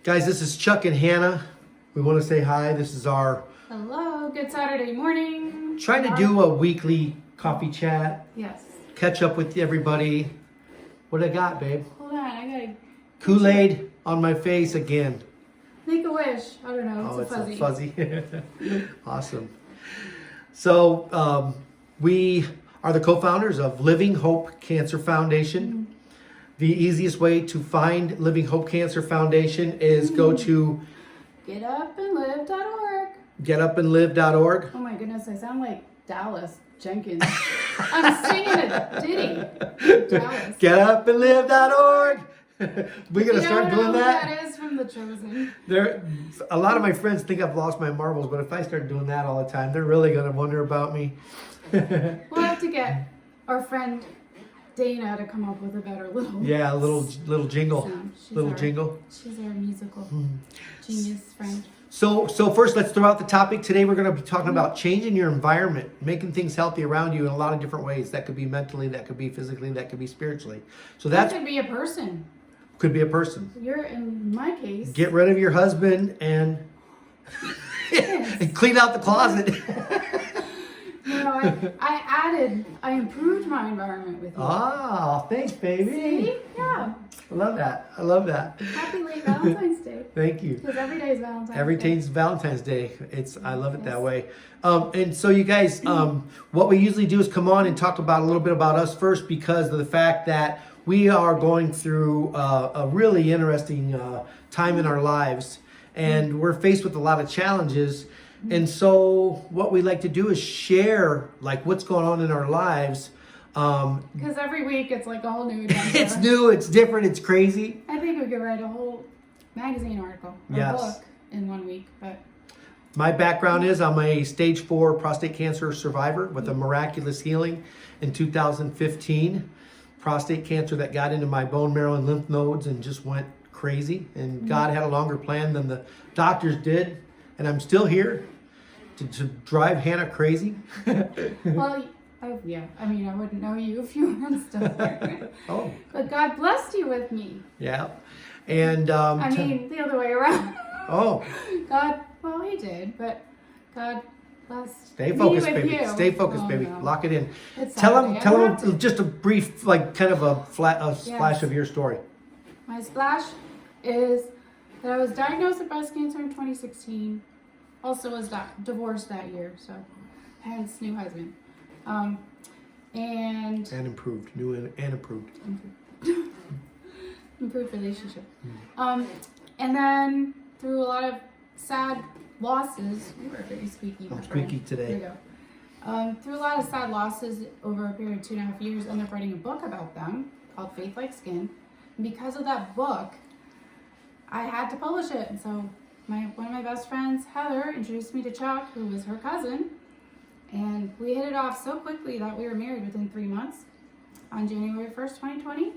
Guys, this is Chuck and Hannah. We want to say hi. This is our Hello, good Saturday morning. trying to do a weekly coffee chat, Yes. catch up with everybody. What I got, babe? Hold on, I gotta Kool-Aid on my face again. make a wish. I don't know, it's a fuzzy. Awesome. So we are the co-founders of Living Hope Cancer Foundation. Mm-hmm. The easiest way to find Living Hope Cancer Foundation is go to Getupandlive.org. getupandlive.org. Oh my goodness, I sound like Dallas Jenkins. I'm singing a ditty. Dallas. Getupandlive.org. We're gonna start doing that. That is from The Chosen. A lot of my friends think I've lost my marbles, but if I start doing that all the time, they're really gonna wonder about me. We'll have to get our friend Dana to come up with a better little little jingle, sound. jingle. She's our musical genius friend. So first, let's throw out the topic. Today we're going to be talking about changing your environment, making things healthy around you in a lot of different ways. That could be mentally, that could be physically, that could be spiritually. So That that could be a person. could be a person. You're, in my case. Get rid of your husband and and clean out the closet. I improved my environment with you. Ah, thanks, baby. See? Yeah. I love that. I love that. Happy late Valentine's Day. Thank you. Because every day is Valentine's Every Day. day's Valentine's Day. I love it that way. And so you guys, what we usually do is come on and talk about a little bit about us first, because of the fact that we are going through a really interesting time in our lives, and we're faced with a lot of challenges. And so what we like to do is share like what's going on in our lives. Because every week it's like a whole new adventure. It's new, it's different, it's crazy. I think we could write a whole magazine article or book in 1 week. But My background is I'm a stage 4 prostate cancer survivor with a miraculous healing in 2015. Prostate cancer that got into my bone marrow and lymph nodes and just went crazy. And God had a longer plan than the doctors did. And I'm still here to drive Hannah crazy. well, yeah. I mean, I wouldn't know you if you weren't still here. Oh. But God blessed you with me. Yeah. And I mean, the other way around. Oh. God, well, he did, but God blessed Stay focused, me with baby. you. Stay focused, Oh, baby. no. Lock it in. It's Tell Saturday. them I have to- just a brief, like kind of a splash of your story. My splash is that I was diagnosed with breast cancer in 2016. Also was divorced that year, so hence new husband. And Improved. New and improved. improved relationship. And then through a lot of sad losses, you are very squeaky. my I'm friend. squeaky today. There you go. Through a lot of sad losses over a period of 2.5 years, I ended up writing a book about them called Faith Like Skin. And because of that book, I had to publish it. And so one of my best friends, Heather, introduced me to Chuck, who was her cousin. And we hit it off so quickly that we were married within 3 months on January 1st, 2020.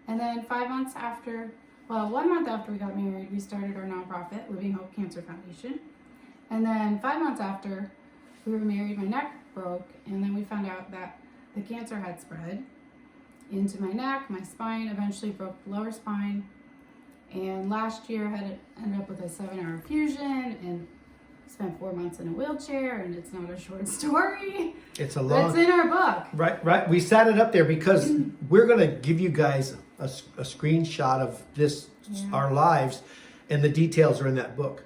And then 1 month after we got married, we started our nonprofit, Living Hope Cancer Foundation. And then 5 months after we were married, my neck broke. And then we found out that the cancer had spread into my neck, my spine, eventually broke the lower spine. And last year I ended up with a 7-hour fusion and spent 4 months in a wheelchair, and it's not a short story. It's a long. It's in our book. Right. We sat it up there because we're gonna give you guys a screenshot of this, our lives, and the details are in that book.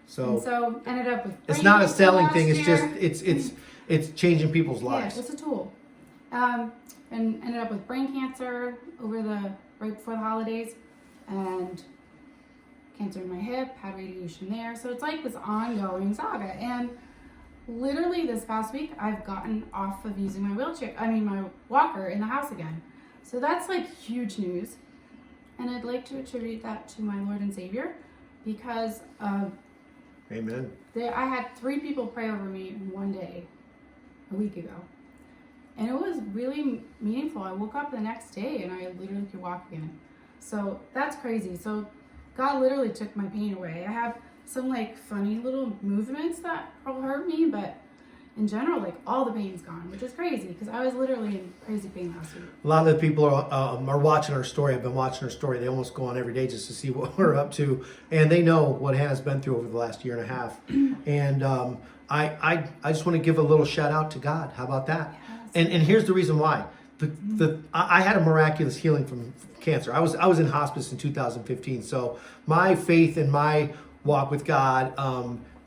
So Ended up with. it's not a brain selling cancer thing. It's last just year. it's changing people's Yeah, lives. it's a tool. And ended up with brain cancer right before the holidays, and cancer in my hip, had radiation there. So it's like this ongoing saga. And literally this past week, I've gotten off of using my walker in the house again. So that's like huge news. And I'd like to attribute that to my Lord and Savior, because Amen. I had 3 people pray over me in one day a week ago. And it was really meaningful. I woke up the next day and I literally could walk again. So that's crazy. So God literally took my pain away. I have some like funny little movements that will hurt me, but in general, like all the pain's gone, which is crazy because I was literally in crazy pain last week. A lot of the people are watching our story. I've been watching our story. They almost go on every day just to see what we're up to, and they know what Hannah's been through over the last year and a half. And I just want to give a little shout out to God. How about that? Yes. And here's the reason why. I had a miraculous healing from cancer. I was in hospice in 2015, so my faith and my walk with God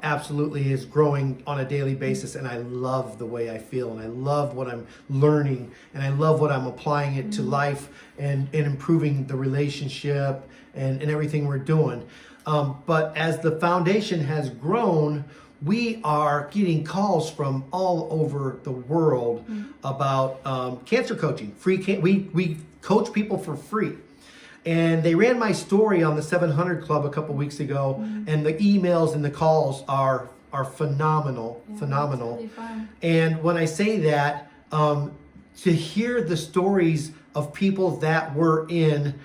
absolutely is growing on a daily basis, and I love the way I feel, and I love what I'm learning, and I love what I'm applying it to life and improving the relationship and everything we're doing. But as the foundation has grown, we are getting calls from all over the world about cancer coaching. We coach people for free. And they ran my story on the 700 Club a couple weeks ago, and the emails and the calls are phenomenal, phenomenal. Really fun. And when I say that, to hear the stories of people that were in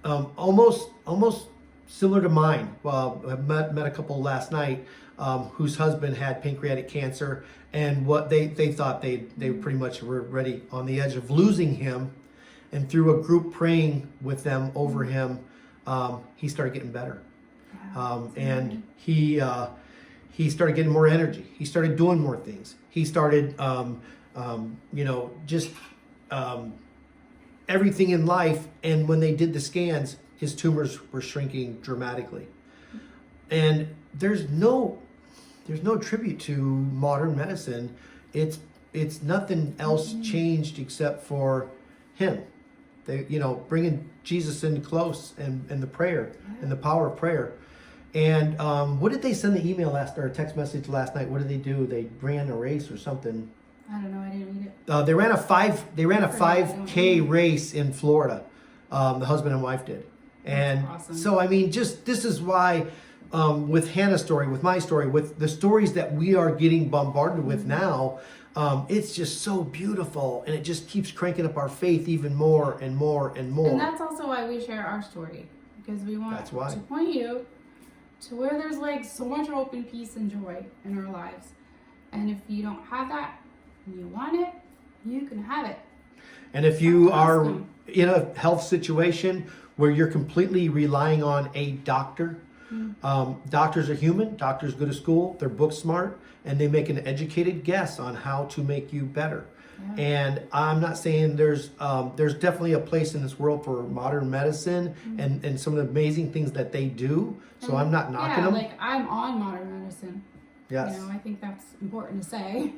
almost similar to mine. Well, I met a couple last night whose husband had pancreatic cancer, and what they thought they pretty much were ready on the edge of losing him. And through a group praying with them over him, he started getting better. And he started getting more energy. He started doing more things. He started, everything in life. And when they did the scans, his tumors were shrinking dramatically. And there's no tribute to modern medicine. It's nothing else changed except for him. They, bringing Jesus in close and the prayer and the power of prayer. And what did they send the email or text message last night? What did they do? They ran a race or something. I don't know. I didn't read it. They ran a 5K race in Florida. The husband and wife did. And awesome. So, I mean, this is why with Hannah's story, with my story, with the stories that we are getting bombarded with now, it's just so beautiful, and it just keeps cranking up our faith even more and more and more. And that's also why we share our story, because we want to point you to where there's like so much hope and peace and joy in our lives. And if you don't have that and you want it, you can have it. And if you are in a health situation where you're completely relying on a doctor, doctors are human, doctors go to school, they're book smart, and they make an educated guess on how to make you better. Yeah. And I'm not saying there's definitely a place in this world for modern medicine and some of the amazing things that they do. So I'm not knocking them. Yeah, like I'm on modern medicine. Yes. I think that's important to say.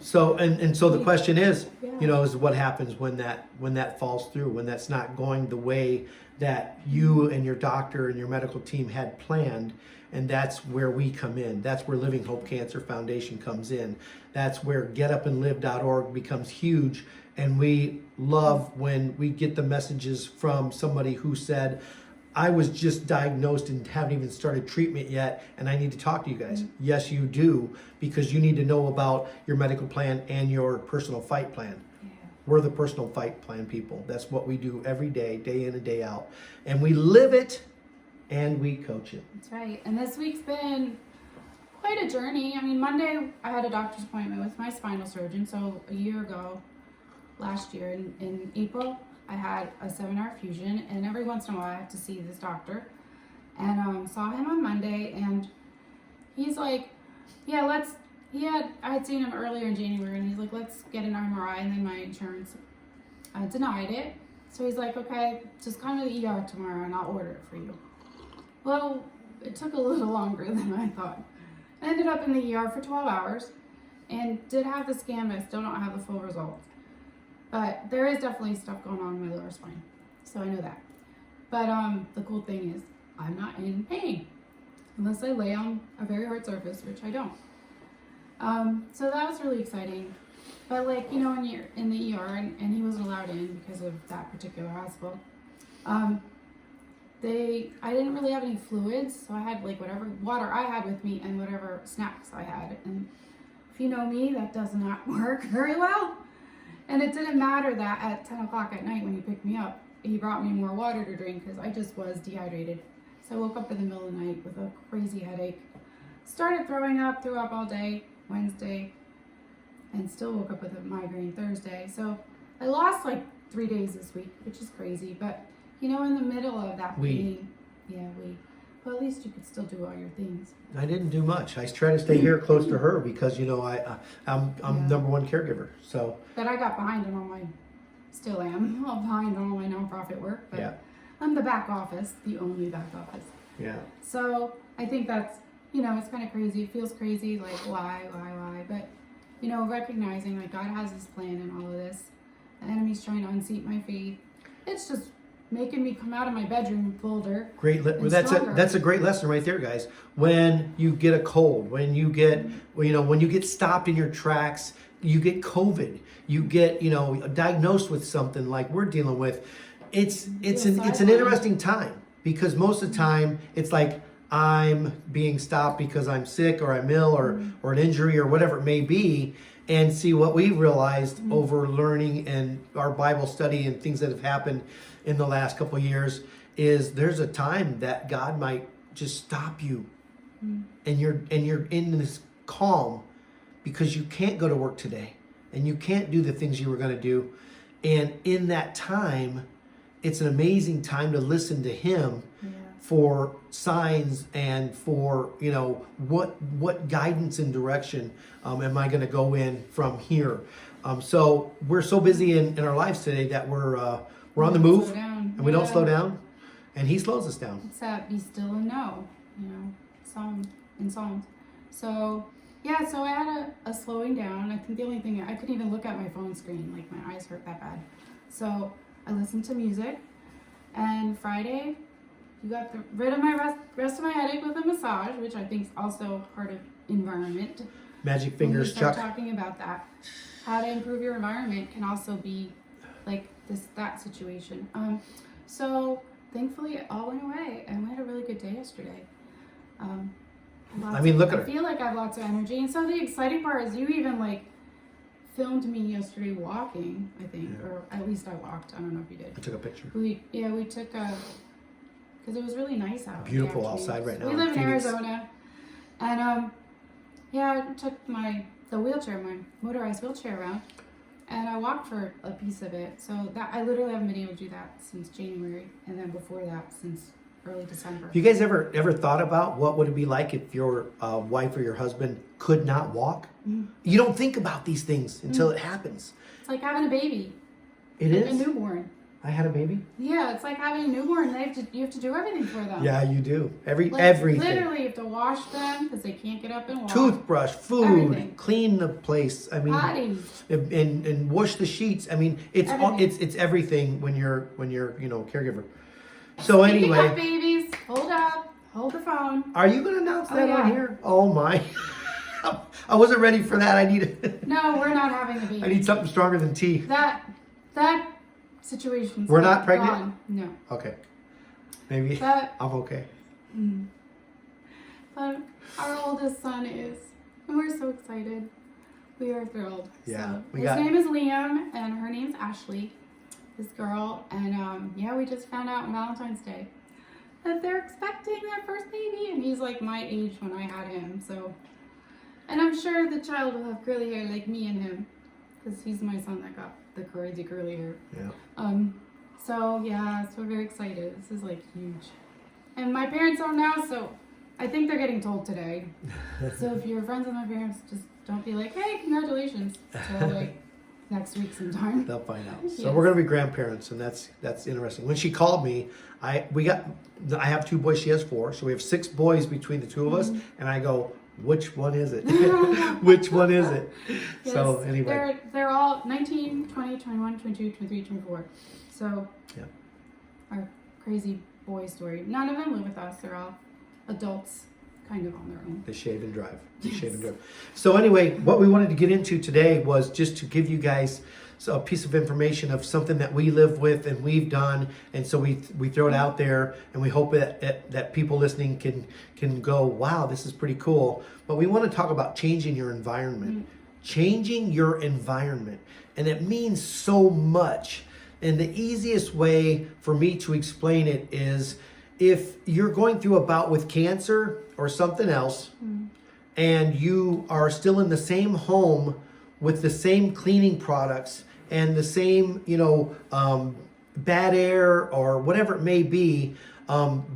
So the question is, is what happens when that falls through, when that's not going the way that you and your doctor and your medical team had planned. And that's where we come in. That's where Living Hope Cancer Foundation comes in. That's where getupandlive.org becomes huge. And we love when we get the messages from somebody who said, I was just diagnosed and haven't even started treatment yet, and I need to talk to you guys. Yes, you do, because you need to know about your medical plan and your personal fight plan. We're the personal fight plan people. That's what we do every day, day in and day out. And we live it and we coach it. That's right. And this week's been quite a journey. I mean, Monday I had a doctor's appointment with my spinal surgeon. So a year ago, last year in April, I had a 7-hour fusion, and every once in a while I have to see this doctor. And saw him on Monday, and he's like, I had seen him earlier in January, and he's like, let's get an MRI, and then my insurance denied it. So he's like, okay, just come to the ER tomorrow and I'll order it for you. Well, it took a little longer than I thought. I ended up in the ER for 12 hours and did have the scan, but I still don't have the full results. But there is definitely stuff going on in my lower spine, so I know that. But the cool thing is I'm not in pain unless I lay on a very hard surface, which I don't. So that was really exciting. But when you're in the ER and he wasn't allowed in because of that particular hospital, I didn't really have any fluids, so I had whatever water I had with me and whatever snacks I had. And if you know me, that does not work very well. And it didn't matter that at 10 o'clock at night when he picked me up, he brought me more water to drink because I just was dehydrated. So I woke up in the middle of the night with a crazy headache, started throwing up, threw up all day, Wednesday, and still woke up with a migraine Thursday. So I lost like 3 days this week, which is crazy. But in the middle of that pain, but at least you could still do all your things. I didn't do much. I try to stay here close to her because I'm number one caregiver. So. But I got behind on still am behind on all my nonprofit work. But I'm the back office, the only back office. Yeah. So I think that's it's kind of crazy. It feels crazy, like why? But recognizing like God has His plan in all of this. The enemy's trying to unseat my faith. It's just making me come out of my bedroom bolder. That's a great lesson right there, guys. When you get a cold, when you get stopped in your tracks, you get COVID, you get diagnosed with something like we're dealing with. It's an interesting time because most of the time it's like I'm being stopped because I'm sick or I'm ill or an injury or whatever it may be. And see what we realized over learning and our Bible study and things that have happened in the last couple of years is there's a time that God might just stop you and you're in this calm because you can't go to work today and you can't do the things you were going to do. And in that time, it's an amazing time to listen to Him for signs and for what guidance and direction am I going to go in from here. So we're so busy in our lives today that we're on the move and we don't slow down, and He slows us down. It's that be still and know, Psalms. So so I had a slowing down. I think the only thing I couldn't even look at my phone screen, like my eyes hurt that bad. So I listened to music, and Friday you got rid of my rest of my headache with a massage, which I think is also part of environment. Magic fingers, Chuck. Talking about that, how to improve your environment can also be like that situation. So thankfully it all went away, and we had a really good day yesterday. Look at her. I feel like I have lots of energy, and so the exciting part is you even filmed me yesterday walking, I think, or at least I walked. I don't know if you did. I took a picture. We took a. Because it was really nice out. Beautiful outside right now. We live in Arizona, and I took the wheelchair, my motorized wheelchair around, and I walked for a piece of it. So that I literally haven't been able to do that since January, and then before that since early December. Have you guys ever thought about what would it be like if your wife or your husband could not walk? You don't think about these things until it happens. It's like having a baby. It is? A newborn. I had a baby? Yeah, it's like having a newborn. You have to do everything for them. Yeah, you do. Everything. Literally, you have to wash them because they can't get up and walk. Toothbrush, food, everything. Clean the place. Potties. And wash the sheets. It's everything when you're caregiver. So Speaking anyway, of babies, hold the phone. Are you going to announce that yeah. on here? Oh my! I wasn't ready for that. No, we're not having a baby. I need something stronger than tea. That situation's We're not pregnant? gone. No. Okay. Maybe But, I'm okay. But our oldest son is, and we're so excited. We are thrilled. Yeah. So his name is Liam, and her name's Ashley, this girl. And we just found out on Valentine's Day that they're expecting their first baby, and he's like my age when I had him. So, and I'm sure the child will have curly hair like me and him, because he's my son that got the crazy curly hair. Yeah. So we're very excited. This is like huge. And my parents don't know, so I think they're getting told today. So if you're friends with my parents, just don't be like, hey, congratulations. Until next week sometime. They'll find out. So Yes. we're gonna be grandparents, and that's interesting. When she called me, I have 2 boys, she has 4, so we have 6 boys between the 2 of us, and I go, which one is it? Which one is it? Yes, so anyway. They're all 19, 20, 21, 22, 23, 24. So our crazy boy story. None of them live with us. They're all adults, kind of on their own. They shave and drive. So anyway, what we wanted to get into today was just to give you guys a piece of information of something that we live with and we've done, and so we throw it out there, and we hope that people listening can go, wow, this is pretty cool. But we want to talk about changing your environment. Changing your environment, and it means so much. And the easiest way for me to explain it is, if you're going through a bout with cancer or something else, and you are still in the same home with the same cleaning products and the same, bad air or whatever it may be,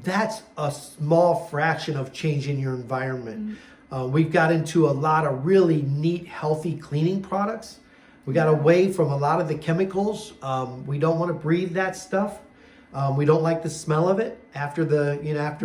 that's a small fraction of changing your environment. We've got into a lot of really neat, healthy cleaning products. We got away from a lot of the chemicals. We don't want to breathe that stuff. We don't like the smell of it after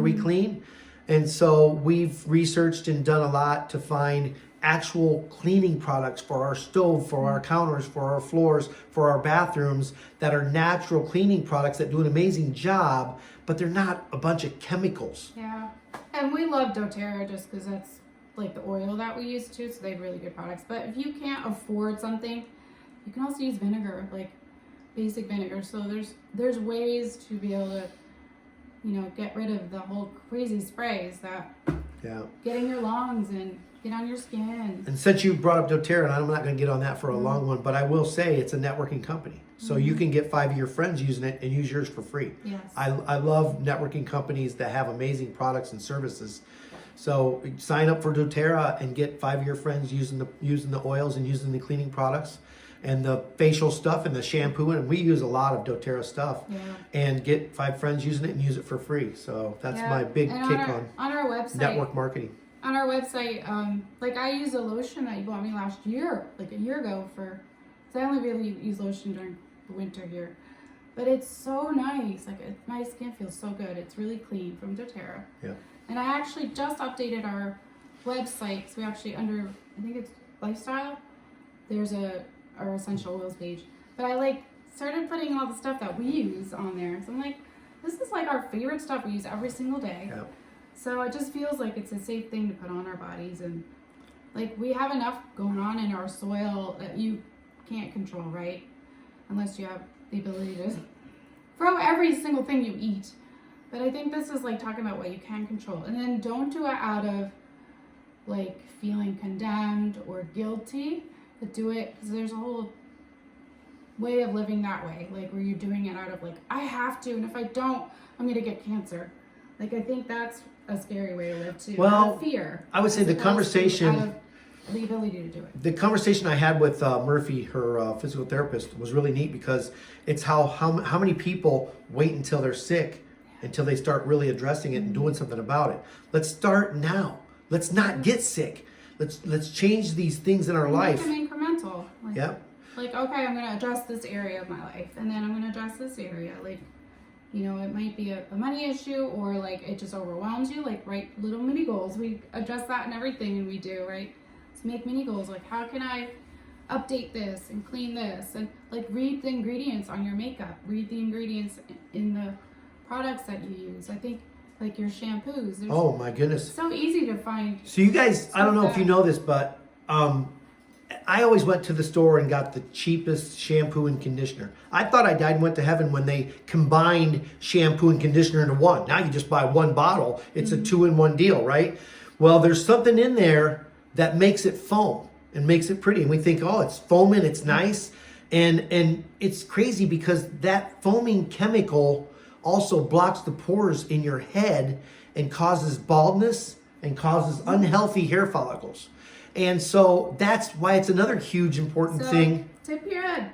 we clean. And so we've researched and done a lot to find actual cleaning products for our stove, for our counters, for our floors, for our bathrooms that are natural cleaning products that do an amazing job, but they're not a bunch of chemicals. Yeah. And we love doTERRA just because that's like the oil that we use too, so they have really good products. But if you can't afford something, you can also use vinegar, like basic vinegar. So there's ways to be able to, get rid of the whole crazy sprays that get in your lungs and get on your skin. And since you brought up doTERRA, and I'm not going to get on that for a long one, but I will say it's a networking company. So you can get 5 of your friends using it and use yours for free. Yes. I love networking companies that have amazing products and services. So sign up for doTERRA and get 5 of your friends using the oils and using the cleaning products and the facial stuff and the shampoo. And we use a lot of doTERRA stuff. Yeah. And get 5 friends using it and use it for free. So that's my big and kick on our website, network marketing. On our website, like I use a lotion that you bought me last year, like a year ago because I only really use lotion during the winter here. But it's so nice. Like my skin feels so good. It's really clean from doTERRA. Yeah. And I actually just updated our website. So we actually I think it's lifestyle. There's our essential oils page. But I started putting all the stuff that we use on there. So I'm like, this is like our favorite stuff we use every single day. Yeah. So it just feels like it's a safe thing to put on our bodies, and like we have enough going on in our soil that you can't control, right? Unless you have the ability to grow every single thing you eat. But I think this is like talking about what you can control, and then don't do it out of like feeling condemned or guilty, but do it because there's a whole way of living that way, like where you're doing it out of like, I have to, and if I don't, I'm gonna get cancer. Like I think that's a scary way to live too. Well, out of fear. I would say the conversation, out of the ability to do it. the conversation I had with Murphy, her physical therapist, was really neat because it's how many people wait until they're sick, until they start really addressing it and doing something about it. Let's start now. Let's not get sick. Let's change these things in our life. Make them incremental. Like, Yep. Like, okay, I'm gonna address this area of my life, and then I'm gonna address this area. Like, it might be a money issue, or like it just overwhelms you. Like, write little mini goals. We address that in everything, and we do, right? So make mini goals. Like, how can I update this and clean this, and like read the ingredients on your makeup. Read the ingredients in the products that you use. I think like your shampoos. Oh my goodness. So easy to find. So you guys, I don't know if you know this, but I always went to the store and got the cheapest shampoo and conditioner. I thought I died and went to heaven when they combined shampoo and conditioner into one. Now you just buy one bottle. It's a 2-in-1 deal, right? Well, there's something in there that makes it foam and makes it pretty. And we think, oh, it's foaming, it's nice. And it's crazy because that foaming chemical also blocks the pores in your head and causes baldness and causes unhealthy hair follicles. And so that's why it's another huge important thing. Tip your head.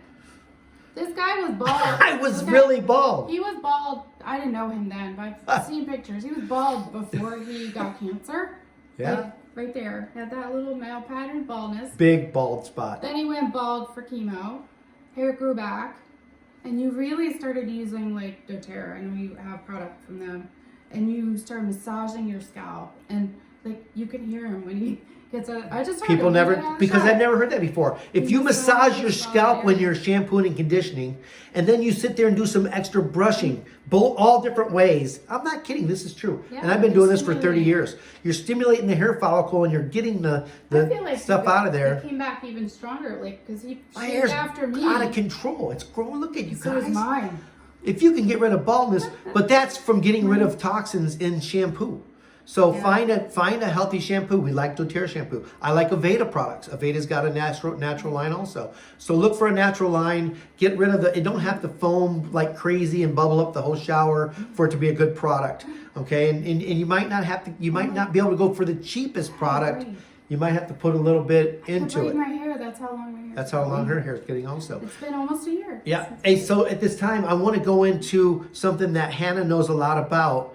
This guy was bald. I was really bald. He was bald. I didn't know him then, but I've seen pictures. He was bald before he got cancer. Yeah. Like, right there. Had that little male pattern baldness. Big bald spot. Then he went bald for chemo. Hair grew back. And you really started using like doTERRA. I know you have product from them. And you start massaging your scalp. And like you can hear him when he gets a. I just heard People him. never, because I've never heard that before. If you massage your scalp when you're shampooing and conditioning, and then you sit there and do some extra brushing, all different ways. I'm not kidding. This is true. Yeah, and I've been doing this for 30 years. You're stimulating the hair follicle and you're getting the I feel like stuff out of there. It came back even stronger, like because he My shaved hair's after me. out of control. It's growing. Look at you So guys. is mine. If you can get rid of baldness, but that's from getting rid of toxins in shampoo. So Yeah. find a healthy shampoo. We like Doterra shampoo. I like Aveda products. Aveda's got a natural line also. So look for a natural line. Get rid of it don't have to foam like crazy and bubble up the whole shower for it to be a good product. Okay, and you might not have to. You might not be able to go for the cheapest product. agree. You might have to put a little bit I into braid it. my hair. That's how long my hair. That's how long her hair is getting also. It's been almost a year. Yeah. since- Hey, so at this time, I want to go into something that Hannah knows a lot about.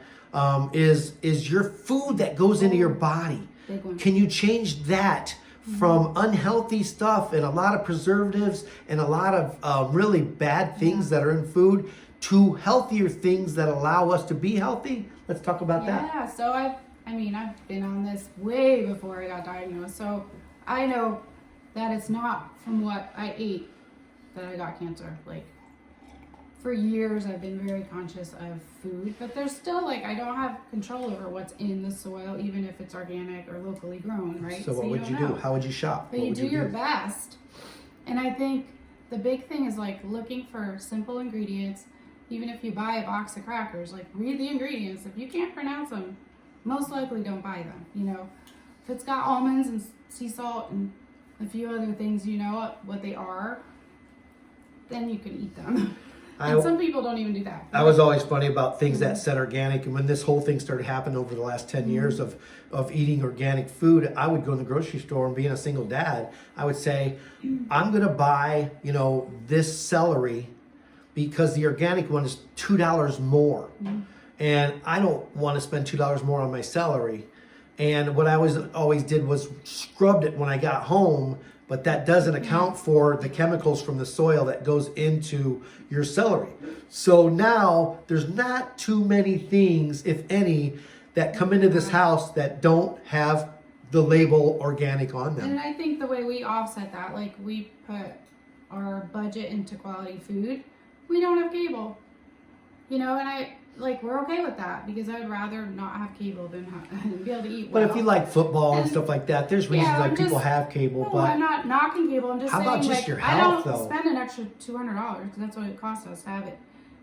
Is your food that goes into your body? Big one. Can you change that from unhealthy stuff and a lot of preservatives and a lot of really bad things that are in food to healthier things that allow us to be healthy? Let's talk about that. Yeah, so I've been on this way before I got diagnosed, so I know that it's not from what I ate that I got cancer. Like, for years I've been very conscious of food, but there's still, like, I don't have control over what's in the soil, even if it's organic or locally grown, right? So what would you don't do? know. How would you shop? But What you would do your best. And I think the big thing is, like, looking for simple ingredients. Even if you buy a box of crackers, like, read the ingredients. If you can't pronounce them, most likely don't buy them, you know. If it's got almonds and sea salt and a few other things, you know what they are, then you can eat them. And some people don't even do that. I was always funny about things that said organic, and when this whole thing started happening over the last 10 years of eating organic food, I would go in the grocery store, and being a single dad, I would say, I'm gonna buy, this celery because the organic one is $2 more. And I don't want to spend $2 more on my celery. And what I always did was scrubbed it when I got home, but that doesn't account for the chemicals from the soil that goes into your celery. So now there's not too many things, if any, that come into this house that don't have the label organic on them. And I think the way we offset that, like, we put our budget into quality food. We don't have cable, and we're okay with that because I'd rather not have cable than be able to eat well. But if you like football and And- stuff like that, there's reasons Yeah, why I'm people just- have cable. No, But I'm not knocking cable. I'm just How saying, about just like, your I health, don't though? spend an extra $200 because that's what it costs us to have it.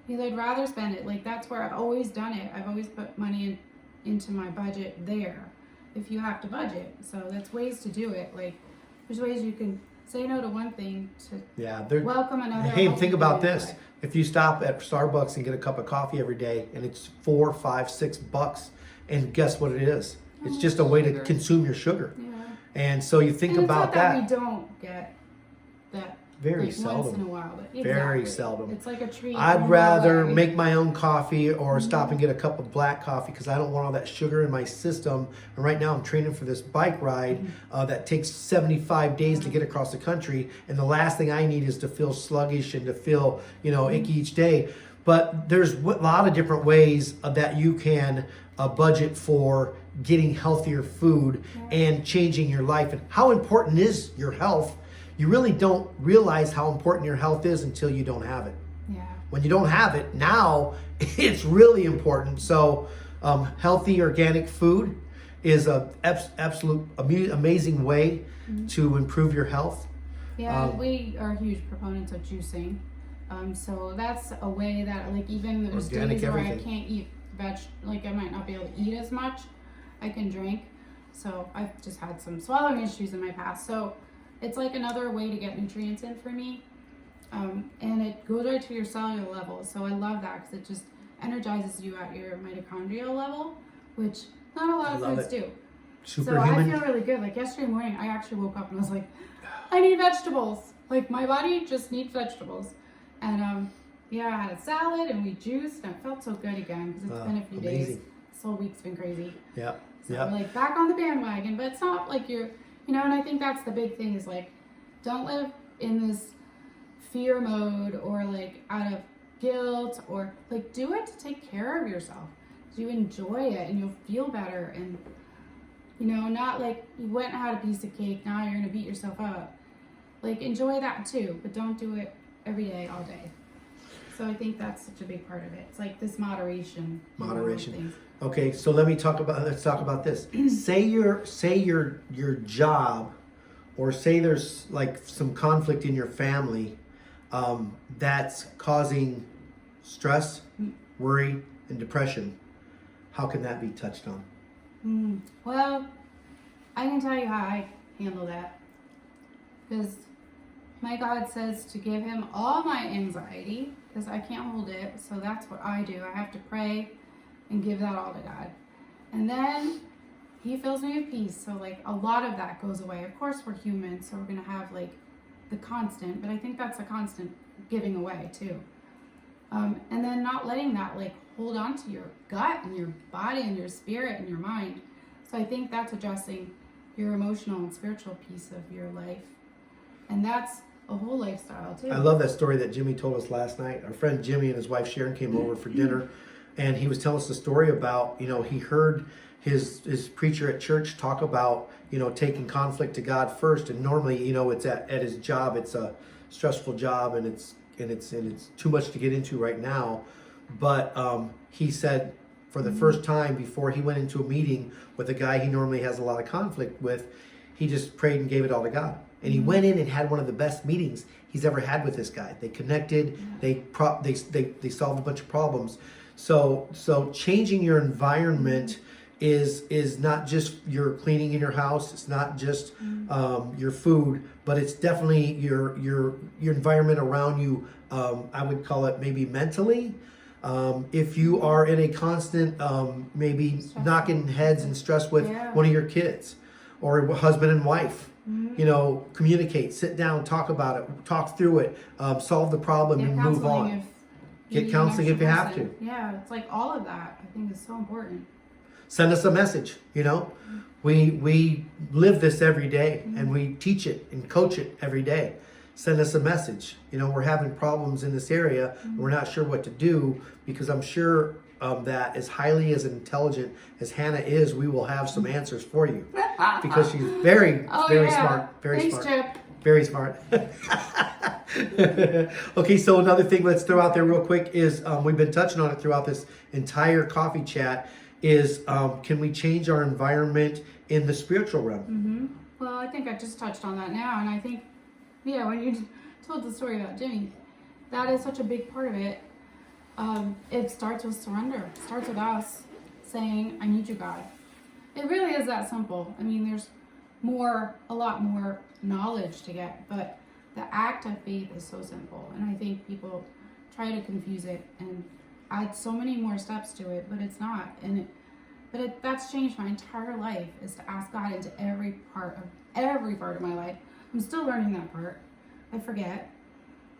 Because I'd rather spend it. Like, that's where I've always done it. I've always put money into my budget there. If you have to budget, so that's ways to do it. Like, there's ways you can say no to one thing to yeah, welcome another. hey, healthy think about thing in this. your life. If you stop at Starbucks and get a cup of coffee every day and it's $4, $5, $6, and guess what it is? It's just a way to Sugar. consume your sugar. Yeah. And so you think And about it's not that. we don't get that Very once in seldom. a while. But Very exactly. seldom. It's like a treat. I'd in a rather way. make my own coffee or stop and get a cup of black coffee because I don't want all that sugar in my system. And right now I'm training for this bike ride that takes 75 days to get across the country. And the last thing I need is to feel sluggish and to feel, icky each day. But there's a lot of different ways that you can budget for getting healthier food and changing your life. And how important is your health? You really don't realize how important your health is until you don't have it. Yeah. When you don't have it, now it's really important. So healthy organic food is a absolute amazing way to improve your health. Yeah, we are huge proponents of juicing. So that's a way that, like, even there's Organic days where I everything. can't eat like I might not be able to eat as much. I can drink. So I've just had some swallowing issues in my past. So it's like another way to get nutrients in for me. And it goes right to your cellular level. So I love that because it just energizes you at your mitochondrial level, which not a lot of I love foods do. So I Superhuman. feel really good. Like, yesterday morning, I actually woke up and was like, I need vegetables. Like, my body just needs vegetables. And I had a salad and we juiced and it felt so good again because it's been a few days. Amazing. This whole week's been crazy. Yeah. So Yeah. we're like back on the bandwagon, but it's not like you're, and I think that's the big thing is, like, don't live in this fear mode or like out of guilt, or like do it to take care of yourself. So you enjoy it and you'll feel better, and not like you went and had a piece of cake, now you're gonna beat yourself up. Like, enjoy that too, but don't do it every day, all day. So I think that's such a big part of it. It's like this moderation. Moderation. Things. Okay, so let's talk about this. say your job, or say there's like some conflict in your family that's causing stress, worry, and depression. How can that be touched on? Well, I can tell you how I handle that. Because my God says to give him all my anxiety, because I can't hold it. So that's what I do. I have to pray and give that all to God. And then he fills me with peace. So like a lot of that goes away. Of course we're human, so we're going to have like the constant, but I think that's a constant giving away too. And then not letting that like hold on to your gut and your body and your spirit and your mind. So I think that's addressing your emotional and spiritual piece of your life. And that's a whole lifestyle too. I love that story that Jimmy told us last night. Our friend Jimmy and his wife Sharon came over for dinner, and he was telling us the story about, he heard his preacher at church talk about, taking conflict to God first. And normally, it's at his job. It's a stressful job, and it's too much to get into right now. But he said for the first time before he went into a meeting with a guy he normally has a lot of conflict with, he just prayed and gave it all to God. And he went in and had one of the best meetings he's ever had with this guy. They connected. They solved a bunch of problems. So changing your environment is not just your cleaning in your house. It's not just your food, but it's definitely your environment around you. I would call it maybe mentally. If you are in a constant maybe knocking heads and stress with one of your kids or a husband and wife, communicate, sit down, talk about it, talk through it, solve the problem, and move on. Get counseling if you have to. Yeah, it's like all of that I think is so important. Send us a message. We live this every day, and we teach it and coach it every day. Send us a message. We're having problems in this area. We're not sure what to do, because I'm sure that as highly as intelligent as Hannah is, we will have some answers for you, because she's very smart. Very Thanks, smart. Chip. Very smart. Okay, so another thing let's throw out there real quick is we've been touching on it throughout this entire coffee chat is can we change our environment in the spiritual realm? Well, I think I just touched on that now, and I think, when you told the story about Jimmy, that is such a big part of it. It starts with surrender. It starts with us saying, I need you, God. It really is that simple. I mean, there's a lot more knowledge to get, but the act of faith is so simple. And I think people try to confuse it and add so many more steps to it, but it's not. That's changed my entire life, is to ask God into every part of my life. I'm still learning that part. I forget.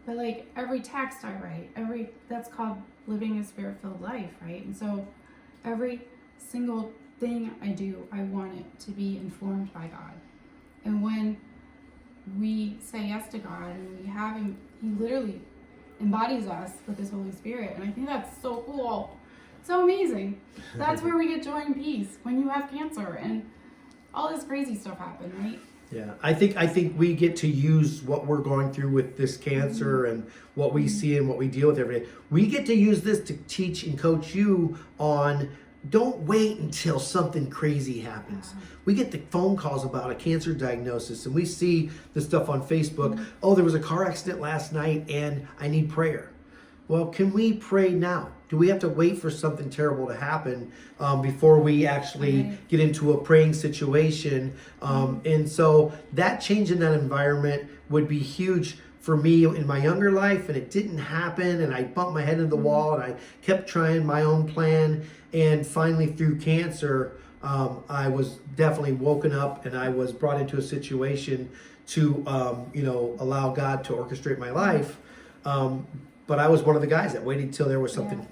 But like every text I write, that's called living a spirit-filled life, right? And so every single thing I do, I want it to be informed by God. And when we say yes to God and we have him, he literally embodies us with his Holy Spirit. And I think that's so cool. So amazing. That's where we get joy and peace when you have cancer and all this crazy stuff happen, right? Yeah, I think we get to use what we're going through with this cancer and what we see and what we deal with every day. We get to use this to teach and coach you on, don't wait until something crazy happens. We get the phone calls about a cancer diagnosis, and we see the stuff on Facebook. Oh, there was a car accident last night and I need prayer. Well, can we pray now? Do we have to wait for something terrible to happen before we actually get into a praying situation? And so that change in that environment would be huge for me in my younger life, and it didn't happen, and I bumped my head into the wall, and I kept trying my own plan, and finally through cancer, I was definitely woken up, and I was brought into a situation to allow God to orchestrate my life. But I was one of the guys that waited till there was something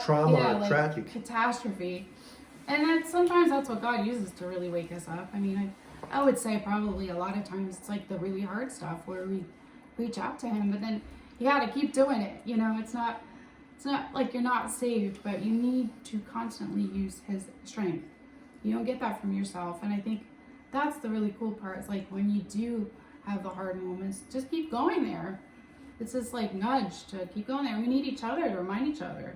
trauma or tragic. Catastrophe. And sometimes that's what God uses to really wake us up. I mean, I would say probably a lot of times it's like the really hard stuff where we reach out to him, but then you got to keep doing it. It's not like you're not saved, but you need to constantly use his strength. You don't get that from yourself. And I think that's the really cool part. It's like when you do have the hard moments, just keep going there. It's this like nudge to keep going there. We need each other to remind each other.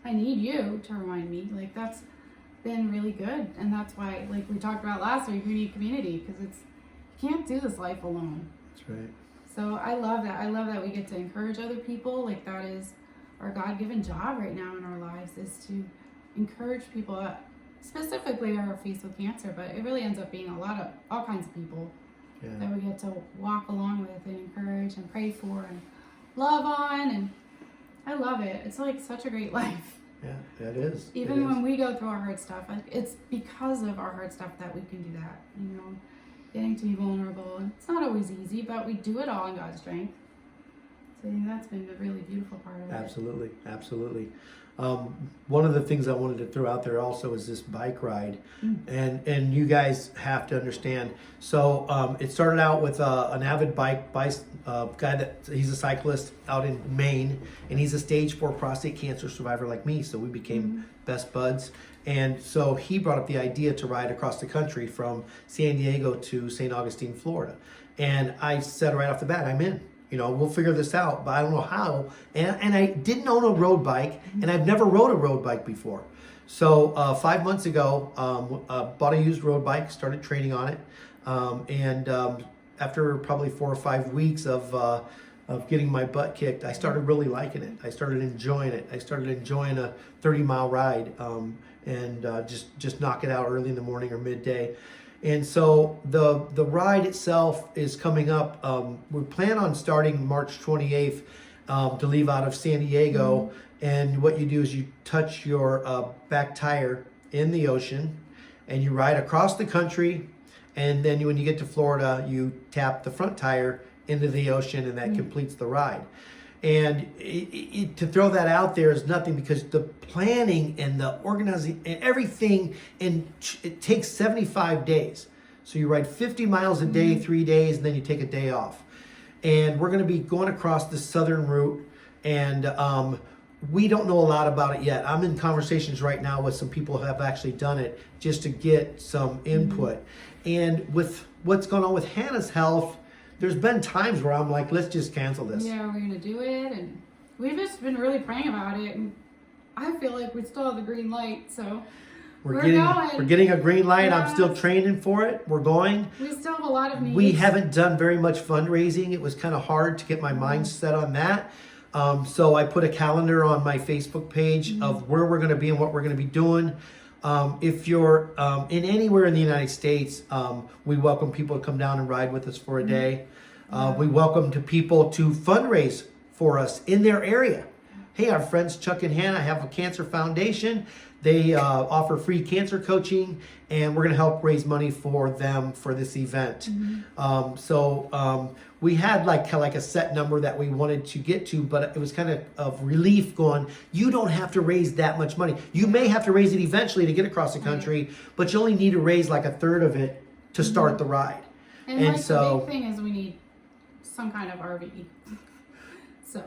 I need you to remind me. Like that's been really good. And that's why, like we talked about last week, we need community, because you can't do this life alone. That's right. So I love that. I love that we get to encourage other people. Like that is our God-given job right now in our lives, is to encourage people specifically are faced with cancer, but it really ends up being all kinds of people that we get to walk along with and encourage and pray for and love on, and I love it. It's like such a great life. Yeah, it is. Even when we go through our hard stuff, it's because of our hard stuff that we can do that. You know, getting to be vulnerable. It's not always easy, but we do it all in God's strength. So I think that's been the really beautiful part of it. Absolutely, absolutely. One of the things I wanted to throw out there also is this bike ride, and you guys have to understand. So it started out with an avid bike guy he's a cyclist out in Maine, and he's a stage 4 prostate cancer survivor like me. So we became best buds, and so he brought up the idea to ride across the country from San Diego to St. Augustine, Florida, and I said right off the bat, I'm in. You know, we'll figure this out, but I don't know how. And I didn't own a road bike, and I've never rode a road bike before. So 5 months ago, bought a used road bike, started training on it. And after probably 4 or 5 weeks of getting my butt kicked, I started really liking it. I started enjoying it. I started enjoying a 30-mile ride and just knock it out early in the morning or midday. And so the ride itself is coming up. We plan on starting March 28th to leave out of San Diego. And what you do is you touch your back tire in the ocean and you ride across the country. And then when you get to Florida, you tap the front tire into the ocean, and that completes the ride. And to throw that out there is nothing, because the planning and the organizing and everything, and it takes 75 days. So you ride 50 miles a day, 3 days, and then you take a day off. And we're going to be going across the southern route, and we don't know a lot about it yet. I'm in conversations right now with some people who have actually done it just to get some input. And with what's going on with Hannah's health, there's been times where I'm like, let's just cancel this. Yeah, we're going to do it. And we've just been really praying about it. And I feel like we still have the green light. So we're going. We're getting a green light. Yeah. I'm still training for it. We're going. We still have a lot of needs. We haven't done very much fundraising. It was kind of hard to get my mind set on that. So I put a calendar on my Facebook page of where we're going to be and what we're going to be doing. If you're in anywhere in the United States, we welcome people to come down and ride with us for a day. We welcome people to fundraise for us in their area. Hey, our friends Chuck and Hannah have a cancer foundation. They offer free cancer coaching, and we're going to help raise money for them for this event. We had like a set number that we wanted to get to, but it was kind of relief going, you don't have to raise that much money. You may have to raise it eventually to get across the country, but you only need to raise like a third of it to start the ride. And so the big thing is we need some kind of RV. So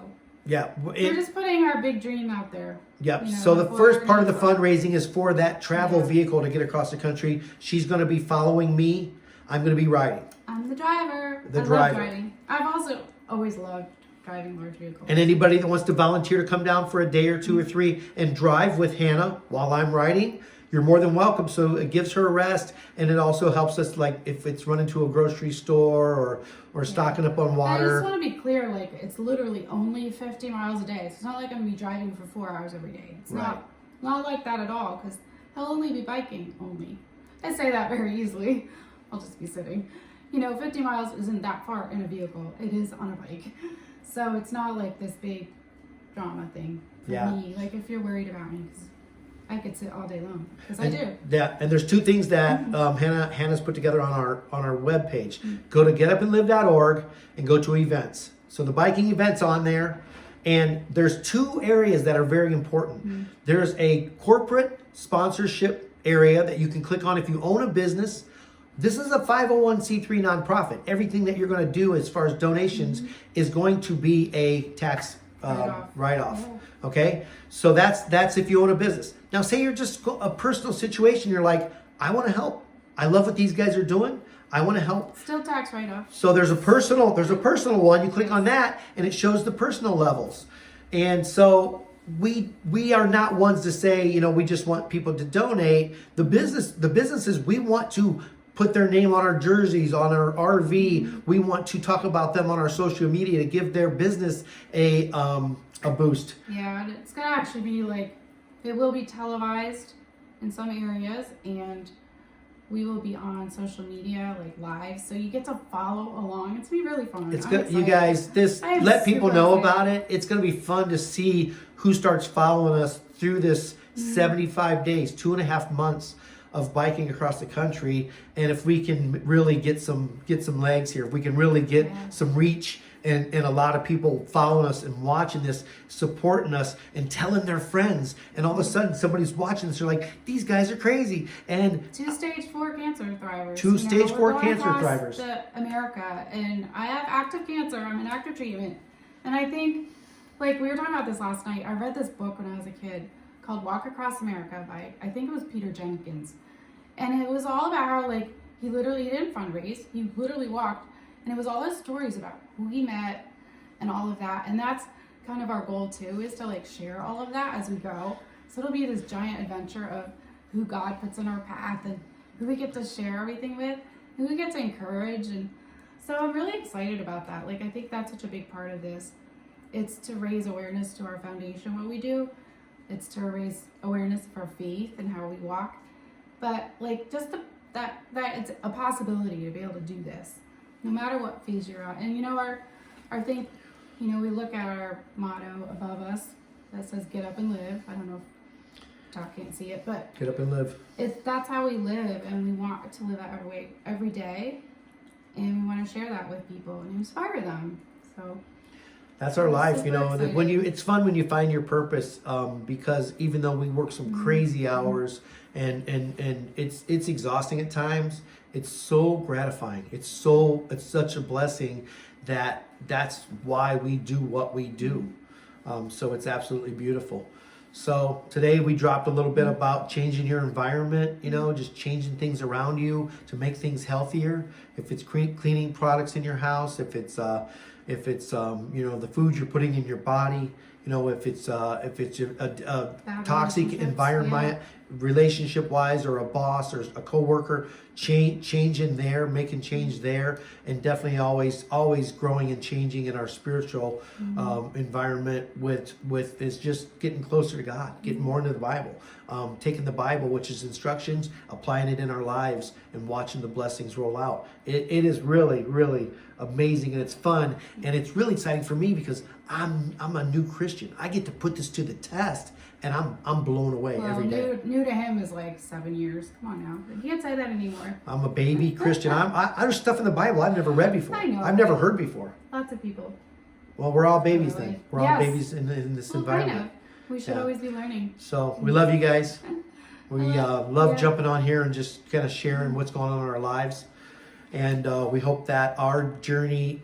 yeah, we're just putting our big dream out there. Yep. So the first part of the fundraising is for that travel vehicle to get across the country. She's going to be following me. I'm going to be riding. I'm the driver. I love driving. I've also always loved driving large vehicles. And anybody that wants to volunteer to come down for a day or 2 or 3 and drive with Hannah while I'm riding, you're more than welcome. So it gives her a rest, and it also helps us, like if it's running to a grocery store or stocking up on water. I just want to be clear, like it's literally only 50 miles a day. So it's not like I'm going to be driving for 4 hours every day. It's not like that at all, because I'll only be biking only. I say that very easily. I'll just be sitting. 50 miles isn't that far in a vehicle. It is on a bike. So it's not like this big drama thing for me. Like if you're worried about me, because I could sit all day long, because I do. Yeah, and there's 2 things that Hannah's put together on our webpage. Go to getupandlive.org and go to events. So the biking event's on there, and there's 2 areas that are very important. There's a corporate sponsorship area that you can click on if you own a business. This is a 501c3 nonprofit. Everything that you're going to do as far as donations is going to be a tax write-off. Okay, so that's if you own a business. Now, say you're just a personal situation. You're like, I want to help. I love what these guys are doing. I want to help. Still tax write-off. So there's a personal one. You click on that, and it shows the personal levels. And so we are not ones to say, we just want people to donate. The businesses, we want to put their name on our jerseys, on our RV. We want to talk about them on our social media to give their business a boost. Yeah, it's gonna actually be it will be televised, in some areas, and we will be on social media, like live, so you get to follow along. It's gonna be really fun. It's I'm good, you excited. guys. I am Let people super know excited. about it. It's going to be fun to see who starts following us through this 75 days, 2.5 months of biking across the country. And if we can really get some legs here, if we can really get some reach, and a lot of people following us and watching this, supporting us and telling their friends, and all of a sudden somebody's watching this, they're like, these guys are crazy. And 2 stage 4 cancer thrivers. Two stage we're 4 going cancer across thrivers. America, and I have active cancer. I'm in active treatment, and I think, like we were talking about this last night. I read this book when I was a kid called Walk Across America by, I think it was Peter Jenkins, and it was all about how, like, he didn't fundraise. He literally walked, and it was all his stories about who he met and all of that. And that's kind of our goal too, is to like share all of that as we go. So it'll be this giant adventure of who God puts in our path and who we get to share everything with, who we get to encourage. And so I'm really excited about that. Like, I think that's such a big part of this. It's to raise awareness to our foundation, what we do. It's to raise awareness of our faith and how we walk. But like, just that it's a possibility to be able to do this, no matter what phase you're on. And you know, our thing, you know, we look at our motto above us that says "Get up and live." I don't know if Doc can't see it, but get up and live. that's how we live, and we want to live that way every day, and we want to share that with people and inspire them. So that's our life, you super know. excited. When it's fun when you find your purpose, because even though we work some crazy hours and it's exhausting at times, it's so gratifying. It's such a blessing that's why we do what we do. So it's absolutely beautiful. So today we dropped a little bit about changing your environment, you know, just changing things around you to make things healthier. If it's cleaning products in your house, if it's you know, the food you're putting in your body, you know, if it's a toxic relationships, environment, relationship wise, or a boss or a coworker, change in there, making change there, and definitely always growing and changing in our spiritual environment with is just getting closer to God, getting more into the Bible, taking the Bible, which is instructions, applying it in our lives, and watching the blessings roll out. It is really, really amazing, and it's fun, and it's really exciting for me because I'm a new Christian. I get to put this to the test, and I'm blown away every day. New to him is like 7 years. Come on now, you can't say that anymore. I'm a baby Christian. There's stuff in the Bible I've never read before. I know, I've never right? heard before. Lots of people. Well, we're all babies Really? then. We're all Yes. babies in this Well, kind environment. of. We should Yeah. always be learning. So we love you guys. We love yeah. jumping on here and just kind of sharing what's going on in our lives. And we hope that our journey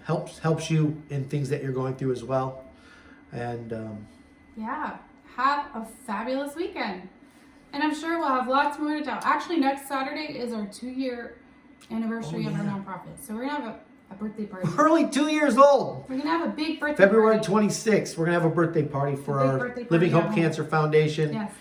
helps you in things that you're going through as well. And Yeah. Have a fabulous weekend. And I'm sure we'll have lots more to tell. Actually, next Saturday is our 2-year anniversary of our nonprofit. So we're going to have a birthday party. we're only 2 years old. We're going to have a big birthday February party. 26th, we're going to have a birthday party for A big our birthday party Living at Hope home. Cancer Foundation. Yes.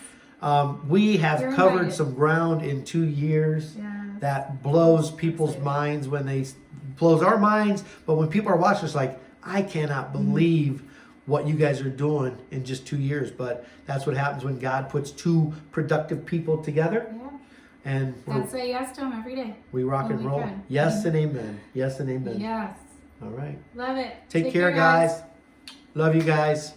We have You're covered invited. some ground in 2 years. Yes. That blows people's Exciting. minds blows our minds. But when people are watching, it's like, I cannot believe what you guys are doing in just 2 years. But that's what happens when God puts two productive people together. Yeah. And Gotta say yes to him every day. we rock when and we roll. can. Yes and amen. Yes and amen. Yes. All right. Love it. Take care, guys. Love you guys.